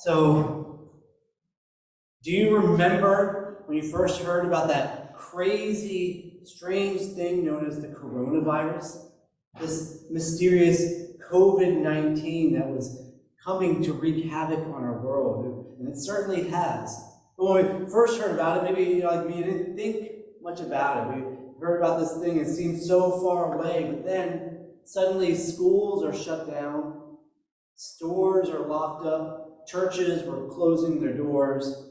So, do you remember when you first heard about that crazy, strange thing known as the coronavirus? This mysterious COVID-19 that was coming to wreak havoc on our world, and it certainly has. But when we first heard about it, maybe like me, didn't think much about it. We heard about this thing, it seemed so far away, but then suddenly schools are shut down, stores are locked up, churches were closing their doors,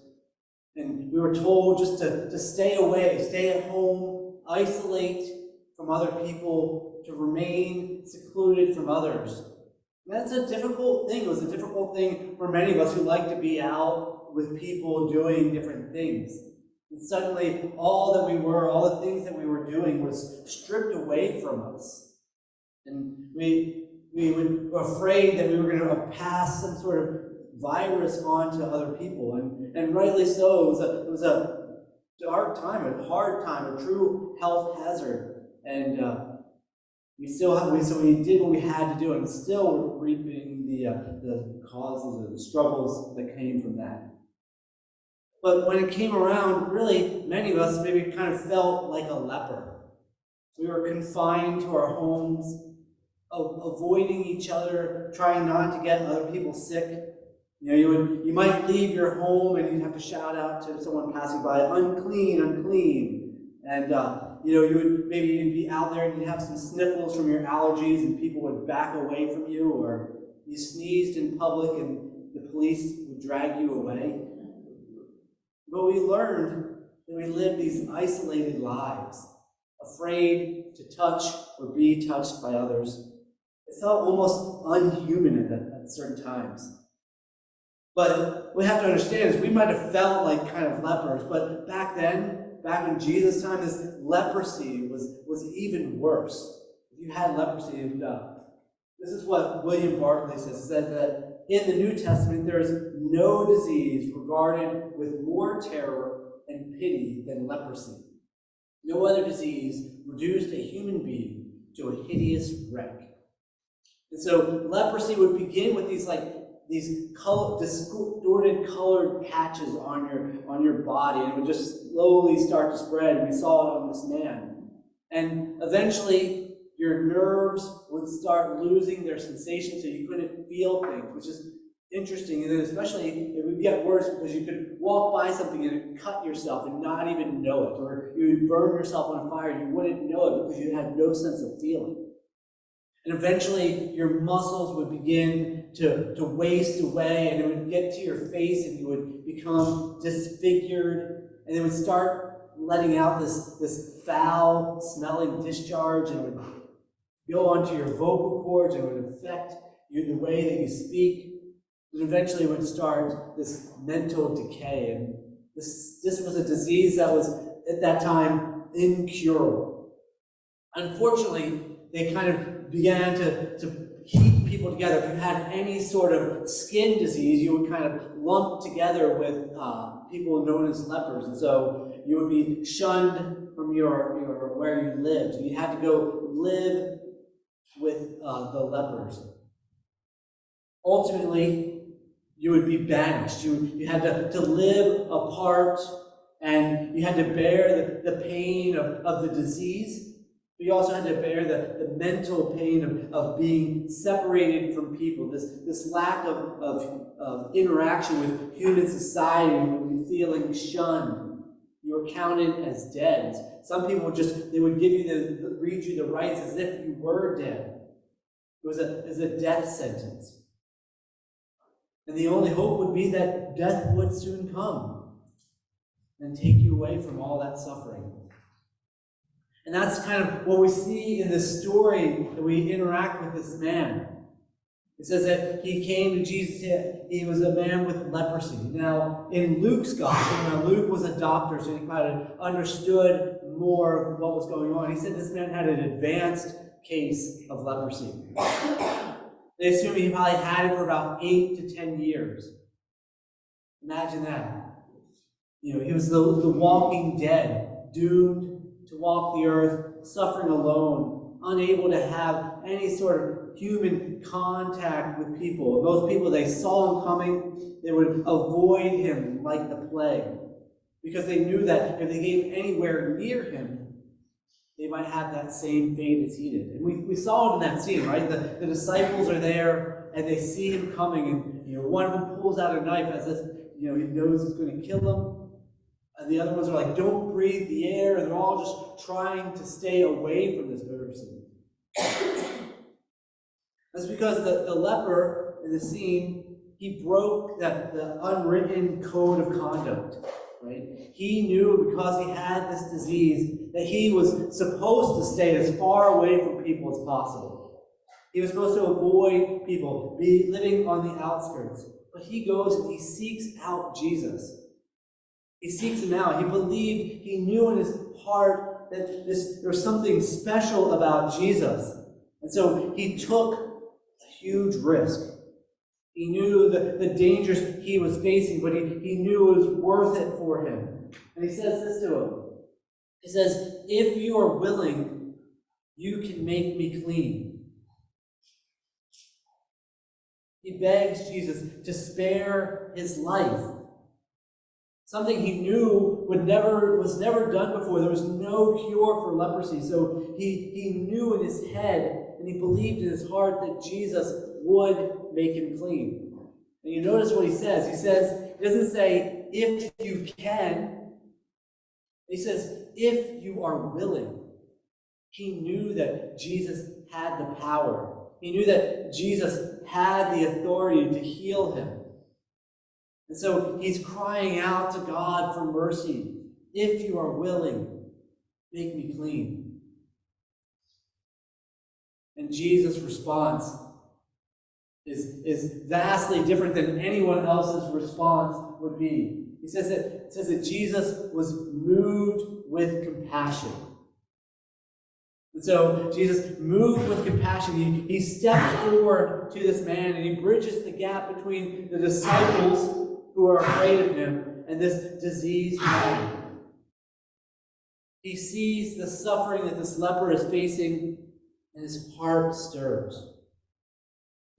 and we were told just to stay away, stay at home, isolate from other people, to remain secluded from others. And that's a difficult thing. It was a difficult thing for many of us who like to be out with people doing different things. And suddenly, all that we were, all the things that we were doing was stripped away from us. And we were afraid that we were going to pass some sort of virus on to other people. And rightly so. It was a dark time, a hard time, a true health hazard. And so we did what we had to do, and still we're reaping the causes and the struggles that came from that. But when it came around, really, many of us maybe kind of felt like a leper. We were confined to our homes, avoiding each other, trying not to get other people sick. You might leave your home and you'd have to shout out to someone passing by, "Unclean, unclean." And you'd be out there and you'd have some sniffles from your allergies and people would back away from you, or you sneezed in public and the police would drag you away. But we learned that we lived these isolated lives, afraid to touch or be touched by others. It felt almost unhuman at certain times. But what we have to understand is we might have felt like kind of lepers, but back then, back in Jesus' time, this leprosy was even worse. If you had leprosy, this is what William Barclay says. He says that in the New Testament, there is no disease regarded with more terror and pity than leprosy. No other disease reduced a human being to a hideous wreck. And so leprosy would begin with these distorted colored patches on your body, and it would just slowly start to spread. And we saw it on this man. And eventually, your nerves would start losing their sensation, so you couldn't feel things, which is interesting. And then especially, it would get worse because you could walk by something and cut yourself and not even know it, or you would burn yourself on fire and you wouldn't know it because you had no sense of feeling. And eventually, your muscles would begin to waste away, and it would get to your face, and you would become disfigured, and it would start letting out this foul-smelling discharge, and it would go onto your vocal cords, and it would affect the way that you speak, and eventually it would start this mental decay. And this was a disease that was, at that time, incurable. Unfortunately, they kind of began to keep people together. If you had any sort of skin disease, you would kind of lump together with people known as lepers. And so you would be shunned from your where you lived. You had to go live with the lepers. Ultimately, you would be banished. You had to live apart, and you had to bear the pain of the disease. But you also had to bear the mental pain of being separated from people, this lack of interaction with human society, and feeling shunned. You were counted as dead. Some people they would give you read you the rights as if you were dead. It was a death sentence. And the only hope would be that death would soon come and take you away from all that suffering. And that's kind of what we see in this story that we interact with this man. It says that he came to Jesus, he was a man with leprosy. Now, in Luke's gospel, Luke was a doctor, so he kind of understood more of what was going on. He said this man had an advanced case of leprosy. They assume he probably had it for about 8 to 10 years. Imagine that. He was the walking dead, doomed to walk the earth, suffering alone, unable to have any sort of human contact with people. Most people, they saw him coming, they would avoid him like the plague, because they knew that if they came anywhere near him, they might have that same fate as he did. And we saw it in that scene, right? The disciples are there, and they see him coming, and one of them pulls out a knife as if he knows it's going to kill them. And the other ones are like, don't breathe the air, and they're all just trying to stay away from this person. That's because the leper in the scene, he broke the unwritten code of conduct, right? He knew, because he had this disease, that he was supposed to stay as far away from people as possible. He was supposed to avoid people, be living on the outskirts. But he goes and he seeks out Jesus. He seeks him out. He believed, he knew in his heart that there was something special about Jesus. And so he took a huge risk. He knew the dangers he was facing, but he knew it was worth it for him. And he says this to him. He says, if you are willing, you can make me clean. He begs Jesus to spare his life. Something he knew was never done before. There was no cure for leprosy. So he knew in his head, and he believed in his heart, that Jesus would make him clean. And you notice what he says. He doesn't say, if you can. He says, if you are willing. He knew that Jesus had the power. He knew that Jesus had the authority to heal him. And so he's crying out to God for mercy. If you are willing, make me clean. And Jesus' response is vastly different than anyone else's response would be. It says that Jesus was moved with compassion. And so Jesus, moved with compassion, he steps forward to this man, and he bridges the gap between the disciples who are afraid of him and this diseased man. He sees the suffering that this leper is facing, and his heart stirs.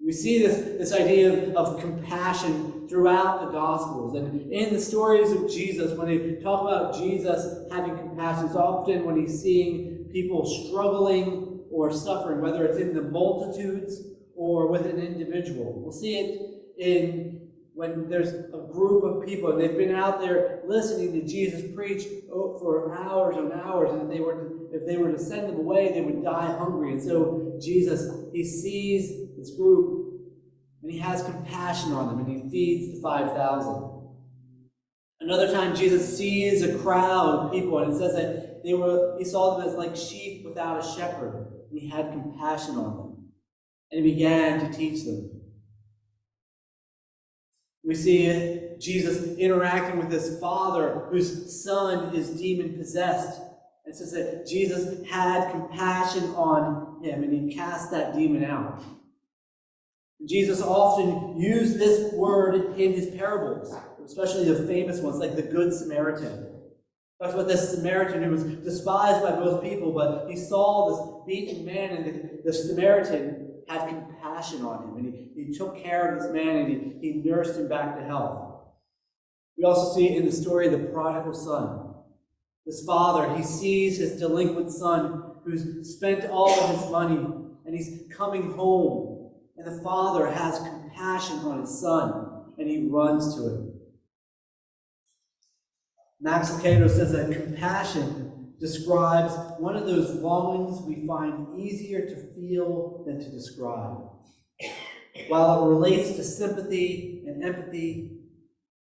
We see this idea of compassion throughout the Gospels. And in the stories of Jesus, when they talk about Jesus having compassion, it's often when he's seeing people struggling or suffering, whether it's in the multitudes or with an individual. We'll see it when there's a group of people and they've been out there listening to Jesus preach for hours and hours, and if they were to send them away, they would die hungry. And so Jesus, he sees this group, and he has compassion on them, and he feeds the 5,000. Another time, Jesus sees a crowd of people, and it says that he saw them as like sheep without a shepherd, and he had compassion on them, and he began to teach them. We see Jesus interacting with his father, whose son is demon-possessed. It says that Jesus had compassion on him, and he cast that demon out. Jesus often used this word in his parables, especially the famous ones, like the Good Samaritan. Talks about this Samaritan who was despised by most people, but he saw this beaten man, and the Samaritan had compassion on him, and he took care of this man, and he nursed him back to health. We also see in the story of the prodigal son. This father, he sees his delinquent son who's spent all of his money, and he's coming home, and the father has compassion on his son, and he runs to him. Max Lucado says that compassion describes one of those longings we find easier to feel than to describe. While it relates to sympathy and empathy,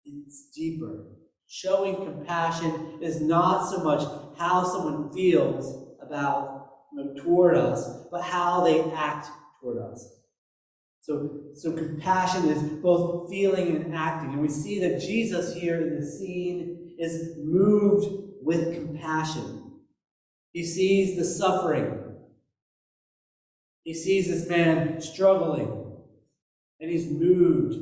it's deeper. Showing compassion is not so much how someone feels toward us, but how they act toward us. So compassion is both feeling and acting. And we see that Jesus here in the scene is moved with compassion. He sees the suffering. He sees this man struggling, and he's moved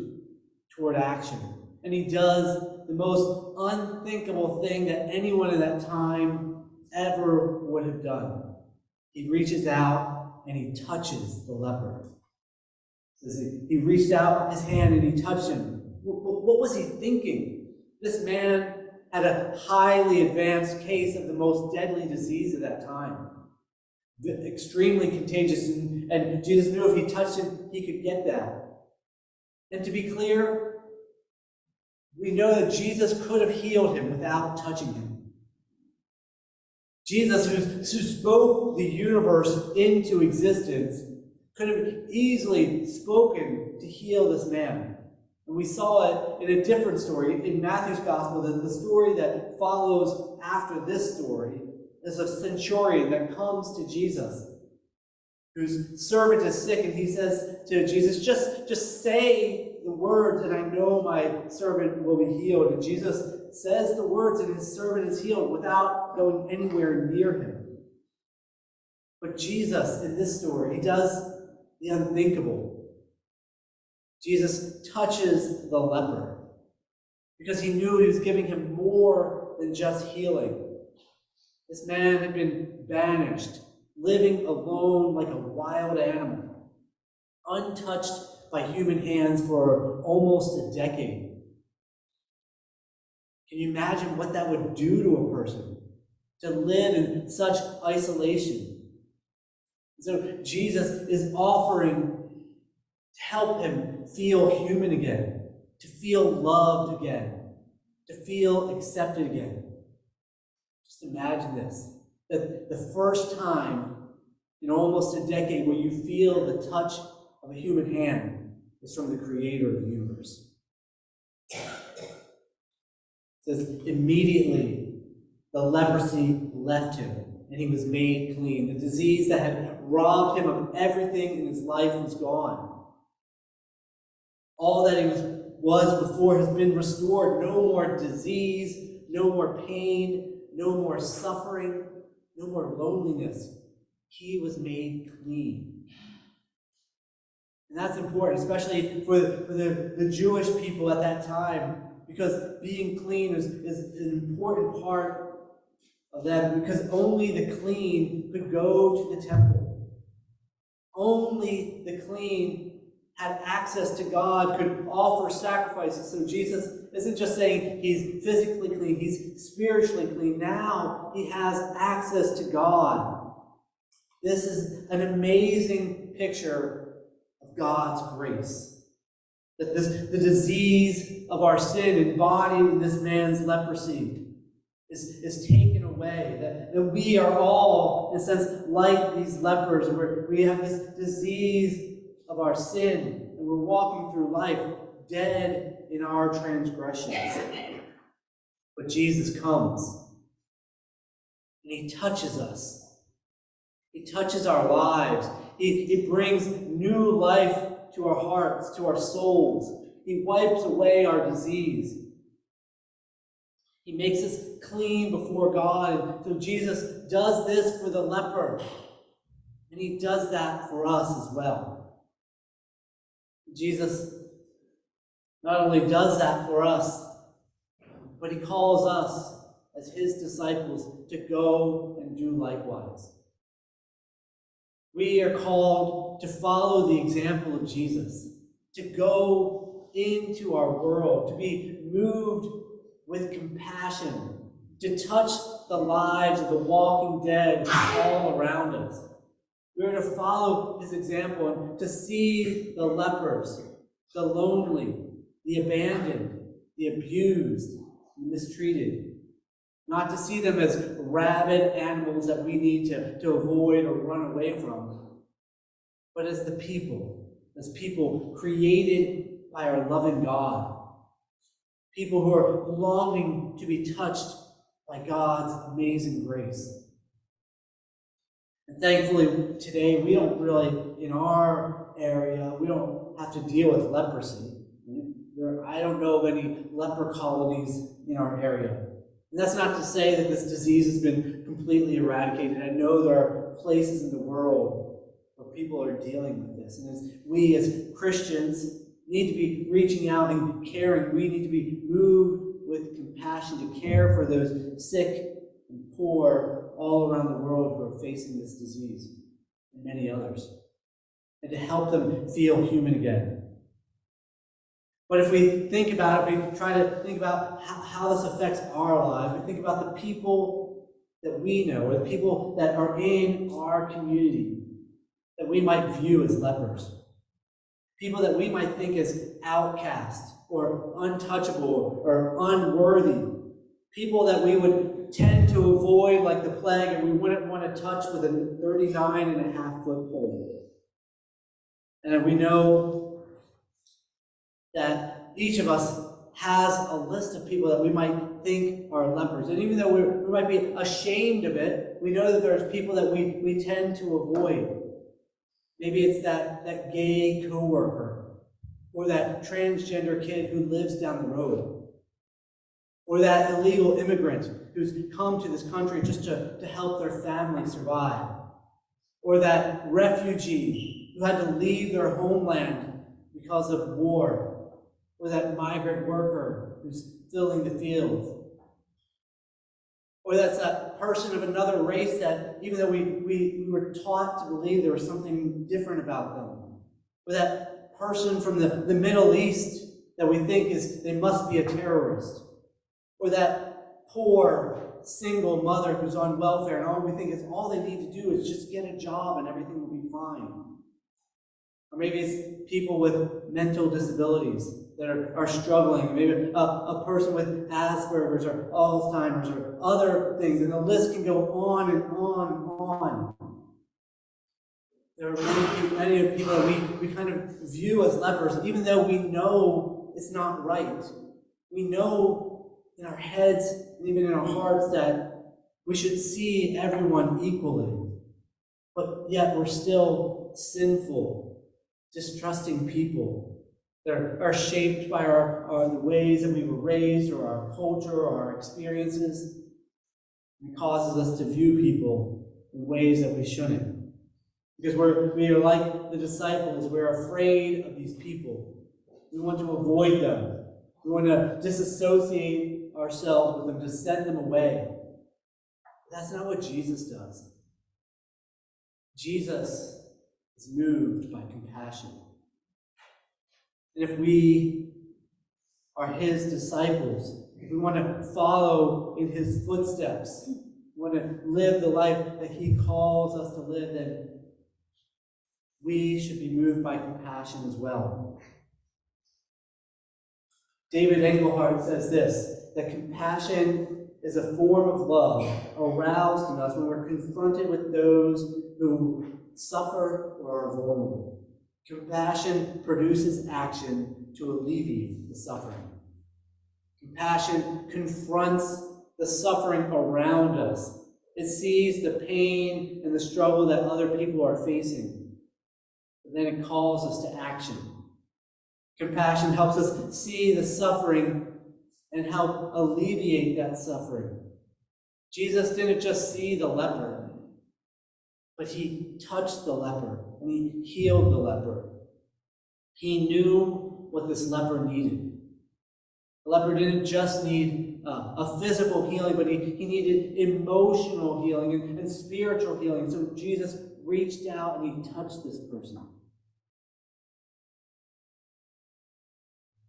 toward action. And he does the most unthinkable thing that anyone at that time ever would have done. He reaches out and he touches the leper. He reached out his hand and he touched him. What was he thinking? This man had a highly advanced case of the most deadly disease of that time. Extremely contagious, and Jesus knew if he touched him, he could get that. And to be clear, we know that Jesus could have healed him without touching him. Jesus, who spoke the universe into existence, could have easily spoken to heal this man. And we saw it in a different story. In Matthew's gospel, the story that follows after this story is a centurion that comes to Jesus, whose servant is sick, and he says to Jesus, just say the words, and I know my servant will be healed. And Jesus says the words, and his servant is healed without going anywhere near him. But Jesus, in this story, he does the unthinkable. Jesus touches the leper because he knew he was giving him more than just healing. This man had been banished, living alone like a wild animal, untouched by human hands for almost a decade. Can you imagine what that would do to a person, to live in such isolation? So Jesus is offering to help him feel human again, to feel loved again, to feel accepted again. Just imagine this, that the first time in almost a decade where you feel the touch of a human hand is from the creator of the universe. It says, immediately the leprosy left him and he was made clean. The disease that had robbed him of everything in his life was gone. All that he was before has been restored. No more disease, no more pain, no more suffering, no more loneliness. He was made clean. And that's important, especially for the Jewish people at that time, because being clean is an important part of them, because only the clean could go to the temple. Only the clean had access to God, could offer sacrifices. So Jesus isn't just saying he's physically clean, he's spiritually clean. Now he has access to God. This is an amazing picture of God's grace. That the disease of our sin embodied in this man's leprosy is taken away. That we are all, in a sense, like these lepers, where we have this disease of our sin, and we're walking through life dead in our transgressions. But Jesus comes, and he touches us. He touches our lives. He brings new life to our hearts, to our souls. He wipes away our disease. He makes us clean before God. And so Jesus does this for the leper, and he does that for us as well. Jesus not only does that for us, but he calls us as his disciples to go and do likewise. We are called to follow the example of Jesus, to go into our world, to be moved with compassion, to touch the lives of the walking dead all around us. We are to follow his example and to see the lepers, the lonely, the abandoned, the abused, the mistreated. Not to see them as rabid animals that we need to avoid or run away from, but as the people created by our loving God. People who are longing to be touched by God's amazing grace. And thankfully, today, we don't really, in our area, we don't have to deal with leprosy. I don't know of any leper colonies in our area. And that's not to say that this disease has been completely eradicated. I know there are places in the world where people are dealing with this. And we as Christians need to be reaching out and caring. We need to be moved with compassion to care for those sick and poor all around the world who are facing this disease, and many others. and to help them feel human again. But if we think about it, we try to think about how this affects our lives, we think about the people that we know, or the people that are in our community that we might view as lepers. People that we might think as outcast or untouchable or unworthy. People that we would tend to avoid like the plague and we wouldn't want to touch with a 39.5-foot pole. And we know that each of us has a list of people that we might think are lepers. And even though we might be ashamed of it, we know that there's people that we tend to avoid. Maybe it's that gay coworker, or that transgender kid who lives down the road, or that illegal immigrant who's come to this country just to help their family survive, or that refugee who had to leave their homeland because of war, or that migrant worker who's filling the fields. Or that's that person of another race that, even though we were taught to believe there was something different about them. Or that person from the Middle East that we think they must be a terrorist. Or that poor, single mother who's on welfare and all we think is all they need to do is just get a job and everything will be fine. Or maybe it's people with mental disabilities that are struggling. Maybe a person with Asperger's or Alzheimer's or other things. And the list can go on and on and on. There are many people that we kind of view as lepers, even though we know it's not right. We know in our heads, and even in our hearts, that we should see everyone equally. But yet we're still sinful, distrusting people that are shaped by the ways that we were raised, or our culture, or our experiences. It causes us to view people in ways that we shouldn't. Because we are like the disciples, we're afraid of these people. We want to avoid them. We want to disassociate ourselves with them, to send them away. But that's not what Jesus does. Jesus is moved by compassion. And if we are his disciples, if we want to follow in his footsteps, we want to live the life that he calls us to live, then we should be moved by compassion as well. David Engelhardt says this, that compassion is a form of love aroused in us when we're confronted with those who suffer or are vulnerable. Compassion produces action to alleviate the suffering. Compassion confronts the suffering around us. It sees the pain and the struggle that other people are facing. But then it calls us to action. Compassion helps us see the suffering and help alleviate that suffering. Jesus didn't just see the leper, but he touched the leper and he healed the leper. He knew what this leper needed. The leper didn't just need a physical healing, but he needed emotional healing and spiritual healing. So Jesus reached out and he touched this person.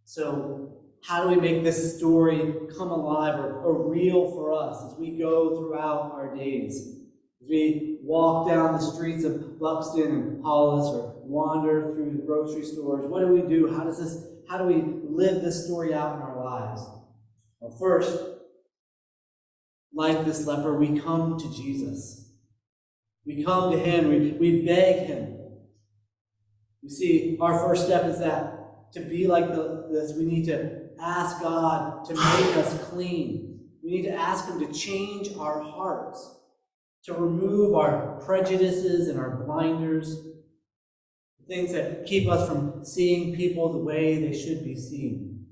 So how do we make this story come alive or real for us as we go throughout our days? As we walk down the streets of Buxton and Hollis, or wander through the grocery stores, what do we do? How do we live this story out in our lives? Well, first, like this leper, we come to Jesus. We come to him, we beg him. You see, our first step is that to be like this, we need to ask God to make us clean. We need to ask him to change our hearts, to remove our prejudices and our blinders, things that keep us from seeing people the way they should be seen.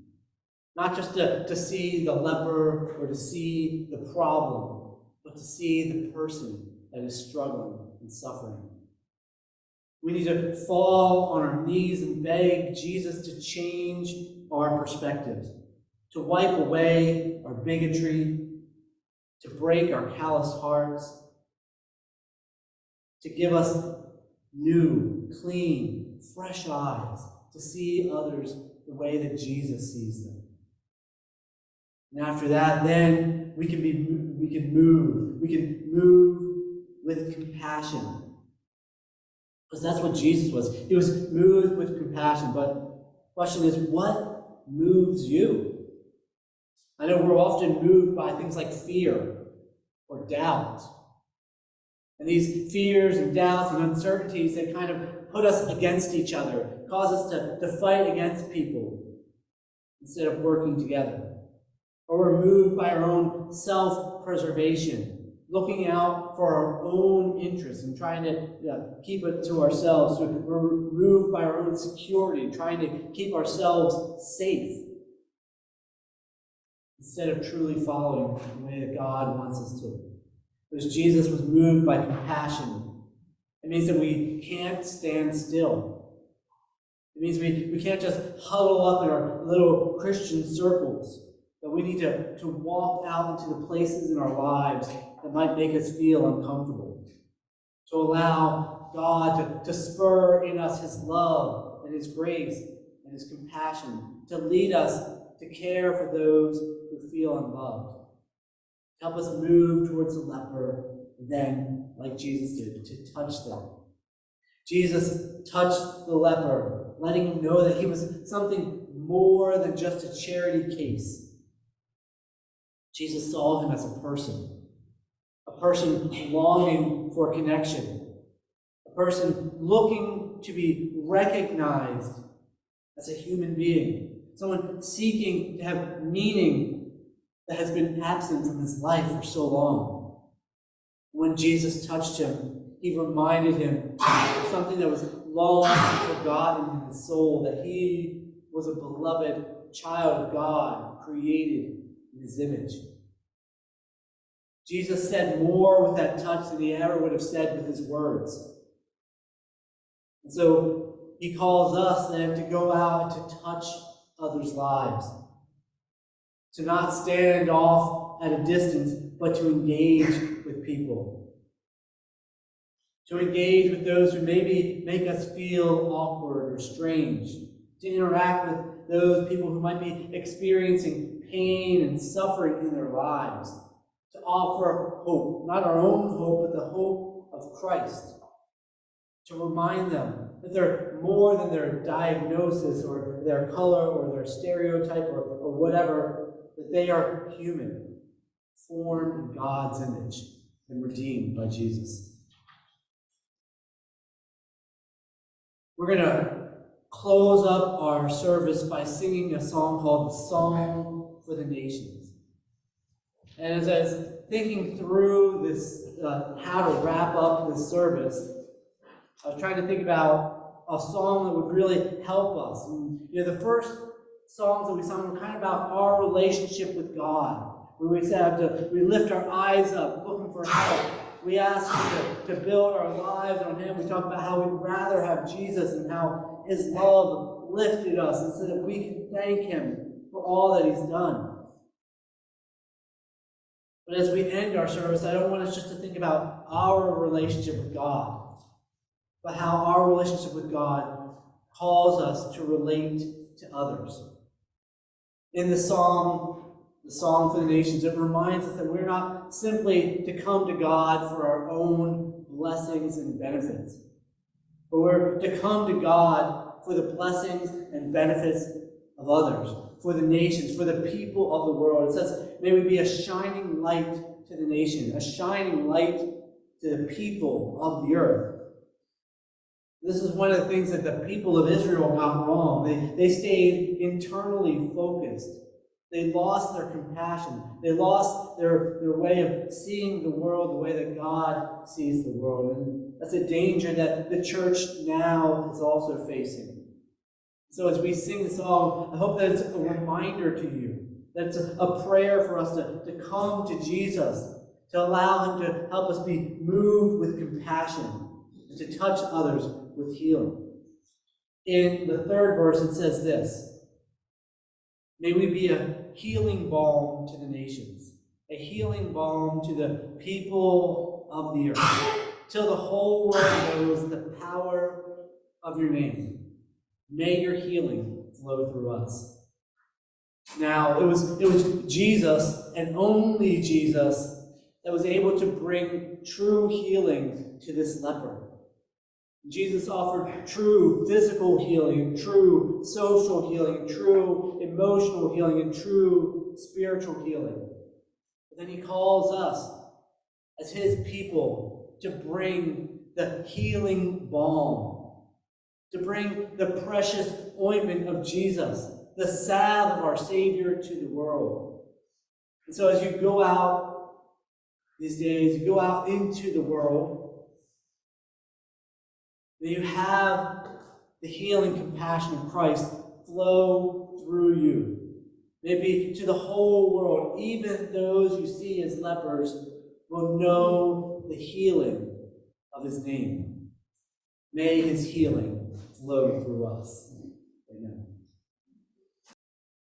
Not just to see the leper or to see the problem, but to see the person that is struggling and suffering. We need to fall on our knees and beg Jesus to change our perspectives, to wipe away our bigotry, to break our calloused hearts, to give us new, clean, fresh eyes to see others the way that Jesus sees them. And after that, then we can move with compassion. Because that's what Jesus was. He was moved with compassion. But the question is, what moves you? I know we're often moved by things like fear or doubt. And these fears and doubts and uncertainties, they kind of put us against each other, cause us to fight against people instead of working together. Or we're moved by our own self-preservation, looking out for our own interests and trying to keep it to ourselves. So we're moved by our own security, trying to keep ourselves safe instead of truly following the way that God wants us to. Because Jesus was moved by compassion. It means that we can't stand still. It means we can't just huddle up in our little Christian circles. That we need to walk out into the places in our lives that might make us feel uncomfortable. To allow God to spur in us His love and His grace and His compassion. To lead us to care for those who feel unloved. Help us move towards the leper, and then, like Jesus did, to touch them. Jesus touched the leper, letting him know that he was something more than just a charity case. Jesus saw him as a person longing for connection, a person looking to be recognized as a human being, someone seeking to have meaning that has been absent from his life for so long. When Jesus touched him, he reminded him of something that was long forgotten in his soul, that he was a beloved child of God, created in His image. Jesus said more with that touch than he ever would have said with his words. And so he calls us then to go out and to touch others' lives. To not stand off at a distance, but to engage with people. To engage with those who maybe make us feel awkward or strange. To interact with those people who might be experiencing pain and suffering in their lives. To offer hope, not our own hope, but the hope of Christ. To remind them that they're more than their diagnosis or their color or their stereotype or whatever, that they are human, formed in God's image and redeemed by Jesus. We're going to close up our service by singing a song called The Song for the Nations. And as I was thinking through this, how to wrap up this service, I was trying to think about a song that would really help us. And, the first songs that we sung were kind of about our relationship with God. Where we said we lift our eyes up, looking for help. We ask Him to build our lives on Him. We talk about how we'd rather have Jesus and how His love lifted us, and so that we can thank Him for all that He's done. But as we end our service, I don't want us just to think about our relationship with God, but how our relationship with God calls us to relate to others. In the Song for the Nations, it reminds us that we're not simply to come to God for our own blessings and benefits, but we're to come to God for the blessings and benefits of others, for the nations, for the people of the world. It says, may we be a shining light to the nation, a shining light to the people of the earth. This is one of the things that the people of Israel got wrong. They stayed internally focused. They lost their compassion. They lost their way of seeing the world the way that God sees the world. And that's a danger that the church now is also facing. So as we sing the song, I hope that it's a reminder to you, that it's a prayer for us to come to Jesus, to allow Him to help us be moved with compassion, and to touch others with healing. In the third verse, it says this: may we be a healing balm to the nations, a healing balm to the people of the earth. till the whole world knows the power of your name. May your healing flow through us. Now, it was Jesus, and only Jesus, that was able to bring true healing to this leper. Jesus offered true physical healing, true social healing, true emotional healing, and true spiritual healing. But then he calls us, as his people, to bring the healing balm, to bring the precious ointment of Jesus, the salve of our Savior, to the world. And so as you go out these days, you go out into the world, may you have the healing compassion of Christ flow through you. Maybe to the whole world, even those you see as lepers will know the healing of his name. May his healing flow through us.